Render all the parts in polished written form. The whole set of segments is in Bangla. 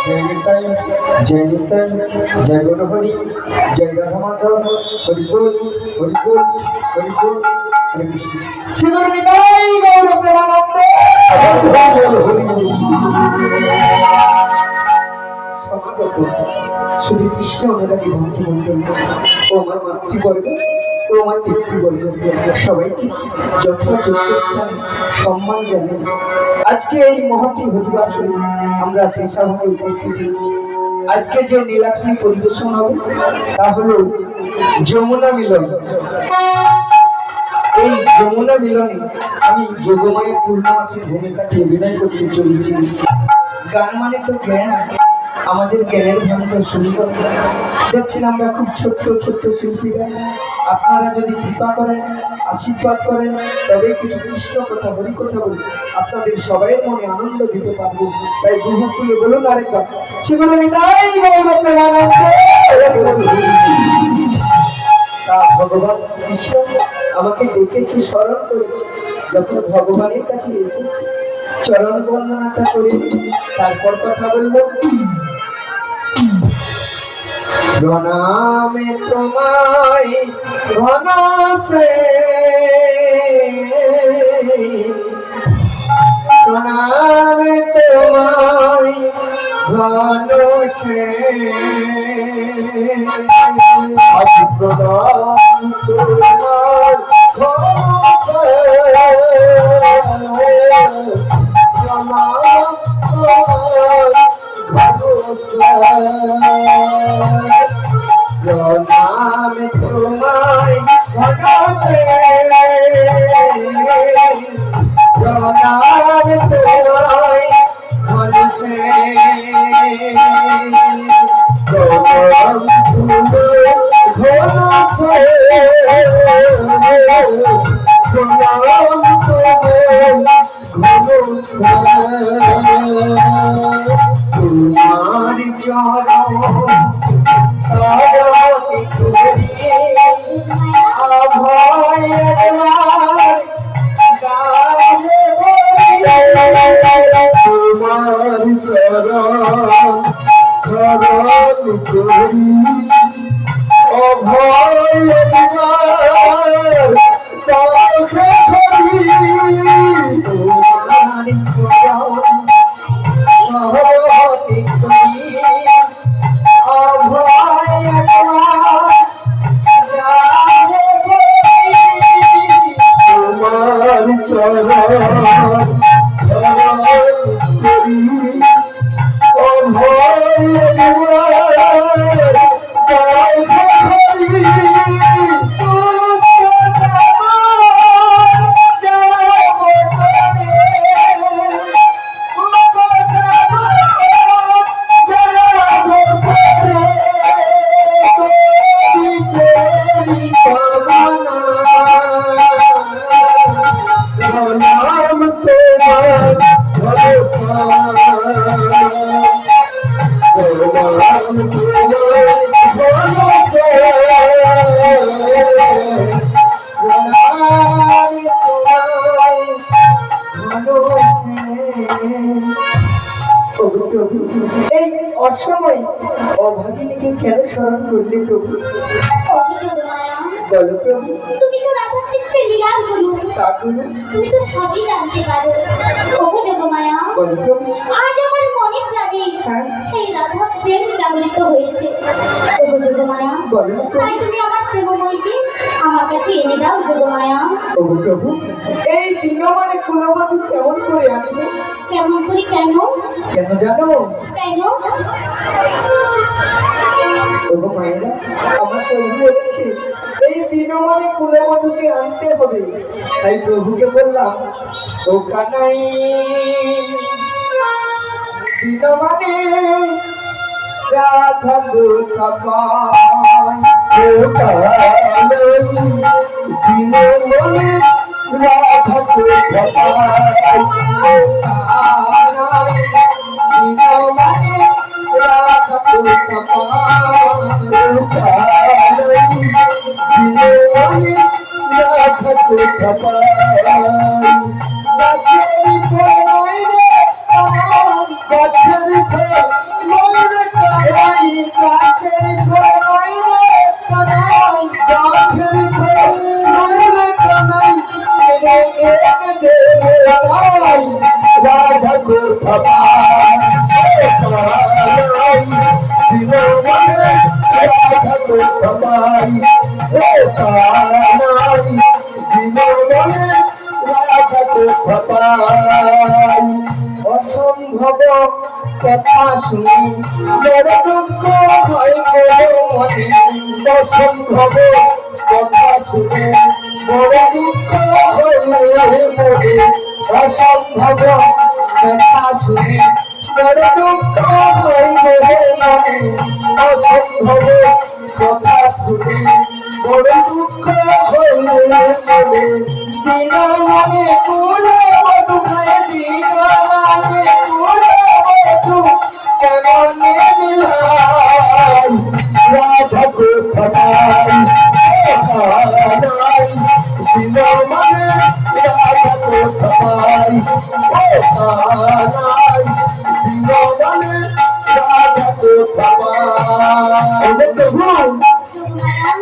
जय निताई जय निताई जय गुरु हरि जय राधा माधव हरि बोल हरि बोल हरि बोल हरे कृष्ण श्री गुरु निताई गौर प्रेमानंद সমাগত শ্রী কৃষ্ণ অনুরাগী ভক্তমণ্ডলী ও আমার মাতৃবর্গ ও আমার পিতৃবর্গ সবাইকে যথাযোগ্য স্থানে সম্মান জানাই। আজকে এই মহতী হরিবাসরে আমরা শেষাভাবে উপস্থিত হয়েছি। আজকে যে নীলাখানি পরিবেশন হবে তা হলো যমুনা মিলন। এই যমুনা মিলনে আমি যোগমায়ের পূর্ণমাসীর ভূমিকাটি অভিনয় করতে চলেছি। গান মানে তো জ্ঞান, আমাদের জ্ঞানের ভান্ডার সুন্দর। দেখছেন আমরা খুব ছোট্ট ছোট্ট শিল্পীরা, আপনারা যদি কৃপা করেন আশীর্বাদ করেন তবে কিছু কৃষ্ণ কথা হরি কথা বলি আপনাদের সবাইয়ের মনে আনন্দ দিতে পারবো। তাই দুহাত তুলে বলুন আরেকবার ভগবান শ্রীকৃষ্ণ আমাকে ডেকেছে, স্মরণ করেছে। যখন ভগবানের কাছে এসেছি চরণ বন্দনাটা করে তারপর কথা বলবো। প্রণামে তোমায় ঘনশ্রে, প্রণামে তোমায় ঘনশ্রে, আজ প্রণাম তোমায় প্রণাম তোমায় ঘনশ্রে, প্রণাম তোমায় ঘনশ্রে, প্রণাম তোমায় ঘনশ্রে, প্রণাম তোমায় তোমার চরণ সরণি করি অভয় তোমার চরণ সরণি করি অভয় এই অসময় অভাগিনীকে কেন স্মরণ করলে প্রভু? বলো প্রভু। তুমি তো রাধা কৃষ্ণের লীলার গুরু, তুমি তো সবই জানতে পারো। ওগো যোগমায়া, বলো প্রভু। আজ আমার মনে প্রাণে সেই রাধা প্রেম জাগরিত হয়েছে। ওগো যোগমায়া, বলো। তাই তুমি আমার প্রেমময়ীকে আমার কাছে এনে দাও যোগমায়া। ওগো প্রভু, এই দিনমানে কুলবধূ কেমন করে আনবে? কেমন করে? কেন কেন জানো? কেন? ওগো মায়েরা, আমার প্রভু বলছে এই দিনমানে কুলবধূকে আনতে হবে। তাই প্রভুকে বললাম, ও কানাই দিনমানে রাধা কোথা পাই, ও কানাই দিনমানে রাধা কোথা পাই, ও কানাই দিনমানে রাধা কোথা পাই, গাছের ফল ময়ূরে কানাই গাছের ফল ময়ূরে কানাই গাছের ফল ময়ূরে কানাই এনে দেবে রাই রাধা কোথা পায় দিনমনে রাধা কোথা পায় ও কানাই দিনমনে রাধা কোথা পায় অসম্ভব কথা শুনি বড় দুঃখ হয় মনে অসম্ভব কথা শুনে বড় দুঃখ হয় মনে অসম্ভব কথা শুনে বড় দুঃখ হয় মনে অসম্ভব কথা শুনে বড় দুঃখ হয় মনে দিন মনে কুলে মধু খায় দিন মনে কুলে মধু কেমনে মিলাই রাধা কোথা পাই দিন মনে রাধা কোথা পাই দিন মনে রাধা কোথা পাই প্রভু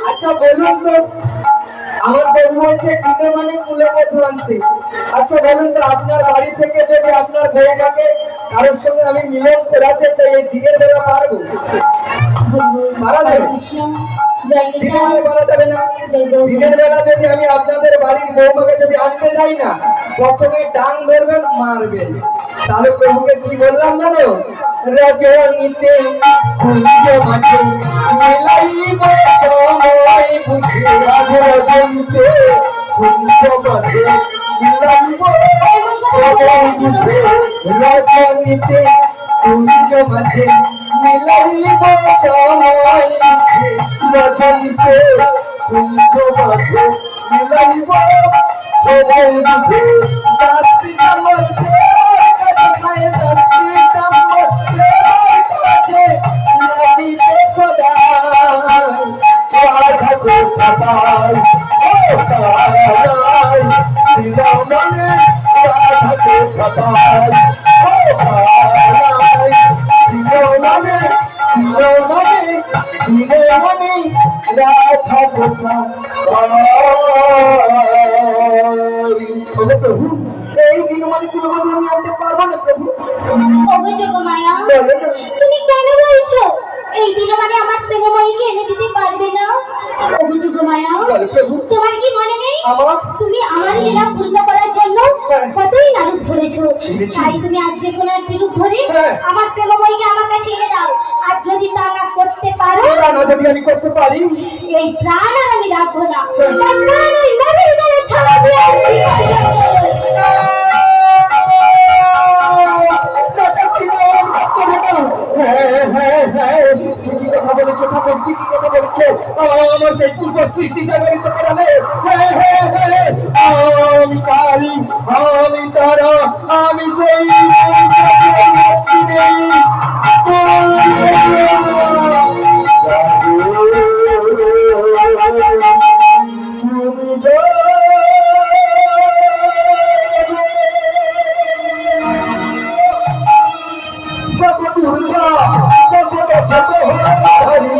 আচ্ছা বলুন তো আমার বউ হচ্ছে দিনে মানে কুলে মধু আনতে আচ্ছা বলুন তো আপনার বাড়ি থেকে যদি আপনার বউটাকে কারোর সঙ্গে আমি মিলন করাতে চাই এই দিনের বেলা পারবো পারা যাবে দিনের বেলা পারা যাবে না দিনের বেলা যদি আমি আপনাদের বাড়ির বউমাকে যদি আনতে যাই না প্রথমে ডাং ধরবেন মারবেন তাহলে প্রভুকে কি বললাম জানো রজনীতে কুঞ্জ মাঝে মিলাইব সময় বুঝে রজনীতে কুঞ্জ মাঝে মিলাইব সময় বুঝে রজনীতে কুঞ্জ মাঝে মিলাইব সময় বুঝে রজনীতে কুঞ্জ মাঝে মিলাইব সময় বুঝে রাত্রি মধ্যে এই দিনমানে তুমি আমি আনতে পারবো না প্রভু ওগো যোগমায়া তুমি কেন বলছো এই দিনমানে আমার প্রেমময়ীকে এনে দিতে পারবে না ওগো যোগমায়া তোমার কি মনে নেই তুমি আমার লীলা পূর্ণ করার জন্য কতই নারূপ ধরেছো তাই তুমি আজ যে কোনো একটি রূপ ধরে আমার প্রেমময়ীকে আমার কাছে এনে দাও আর যদি তা না করতে পারো যদি আমি করতে পারি এই প্রাণ আর আমি রাখবো না তার প্রাণ ওই নদীর জলে ছাড়া দিয়ে আমার সেই উপস্থিতি জাগরিত করালে আমি কালী আমি তারা আমি সেই তুমি দুর্গা ছোট হরি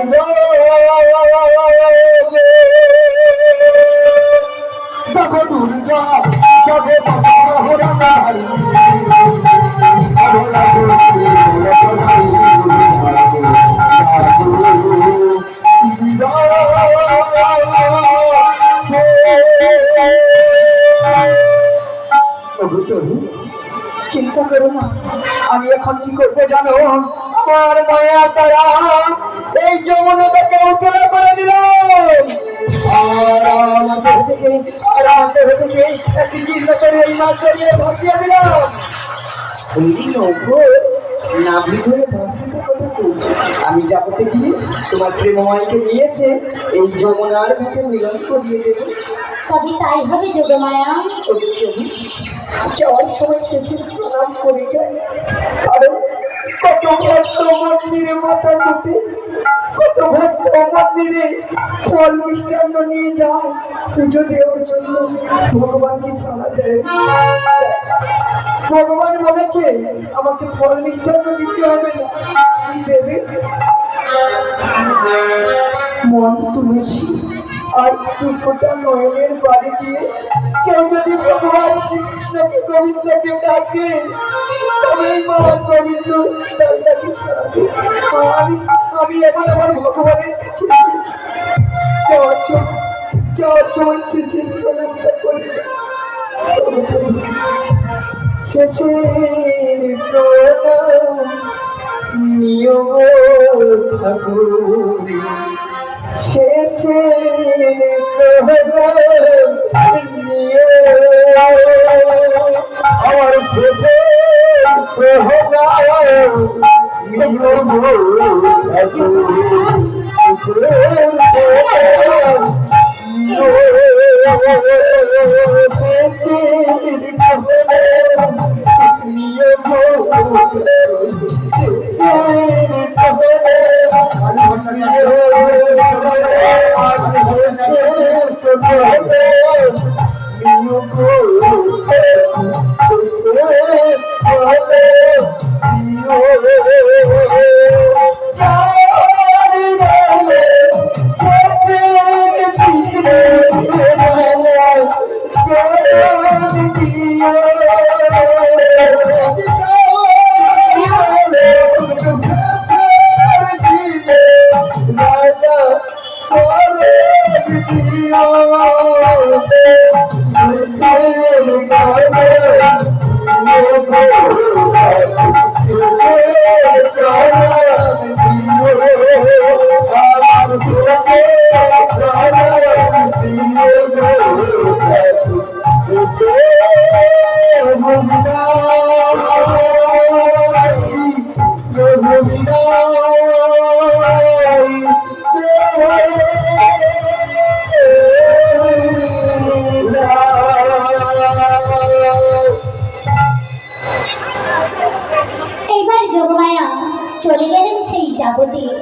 তুমি করো না। আমি এখন কি করবো জানো? আমার মায়া তারা এই যমুনাটাকে উত্তরা করে দিল। আমার দেহ থেকে একটি চিহ্ন করে এই মাছ ধরিয়ে ভাসিয়ে দিলাম। নাভি ধরে ভাসতে কথা বলছি। আমি যাবতে গিয়ে তোমার প্রেমময়কে নিয়েছে এই যমুনার ভিতরে মিলন করিয়ে দেবো। তবে তাই হবে যোগমায়া। যাওয়ার সময় শেষে প্রণাম করে যায়, কারণ কত ভক্ত মন্দিরে মাথা টুটে, কত ভক্ত মন্দিরে ফল মিষ্টান্ন নিয়ে যায় পুজো দেওয়ার জন্য। ভগবান কি সাড়া দেয়? ভগবান বলেছে আমাকে ফল মিষ্টান্ন দিতে হবে না, কি দেবে? মন তুলসী আর দুঃখটা নয়নের বাড়ি দিয়ে কেউ যদি ভগবান শ্রীকৃষ্ণকে গোবিন্দকে ডাকে, তবে মা গোবিন্দ তার ডাকে সাড়া দেয়। আমি এখন আমার ভগবানের কাছে এসেছি। যাওয়ার সময় শেষে প্রণামটা করে শেষে প্রণাম নিয়ম ঠাকুর, শেষে আমার শেষে এইবার যোগমায়া চলে গেলেন সেই যাবতীয়